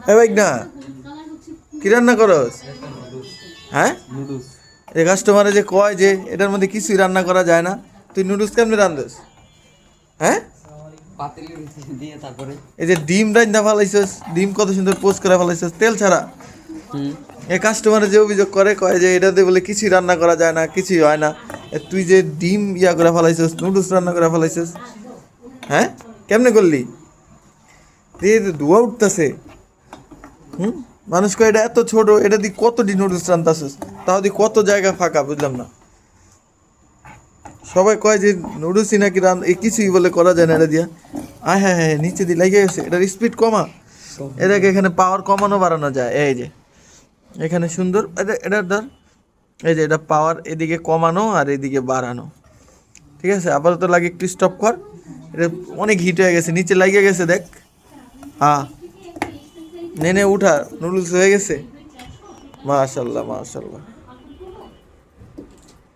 এ ভাই না কি রান্না করস? হ্যাঁ এই কাস্টমারে যে কয় যে এটার মধ্যে কিছুই রান্না করা যায় না, তুই নুডলস কেমনে রান্ধস? হ্যাঁ এই যে ডিম রান্না ফেলাইছস, ডিম কত সুন্দর পোস্ট করে ফেলাইছস তেল ছাড়া। এই কাস্টমারে যে অভিযোগ করে কয় যে এটাতে বলে কিছুই রান্না করা যায় না, কিছুই হয় না, তুই যে ডিম ইয়া করে ফেলাইছস, নুডলস রান্না করে ফেলাইছস, হ্যাঁ কেমনে করলি? ধোয়া উঠতেছে। মানুষ কয় এটা এত ছোট, এটা দিয়ে কত ডি নুডলস রান্তাছিস, তাও দিয়ে কত জায়গা ফাঁকা, বুঝলাম না। সবাই কয় যে নুডলসই নাকি কিছুই বলে করা যায় না এটা দিয়া। আয় হ্যাঁ হ্যাঁ নিচে দিয়ে লেগে গেছে, এটার স্পিড কমা, এটাকে এখানে পাওয়ার কমানো বাড়ানো যায়। এই যে এখানে সুন্দর এটা ধর, এই যে এটা পাওয়ার এদিকে কমানো আর এদিকে বাড়ানো, ঠিক আছে। আপাতত লাগে একটু স্টপ কর, এটা অনেক হিট হয়ে গেছে, নিচে লাগিয়ে গেছে দেখ। হ্যাঁ নে উঠা, নুডলস হয়ে গেছে। মাশাল্লাহ মাশাল্লাহ।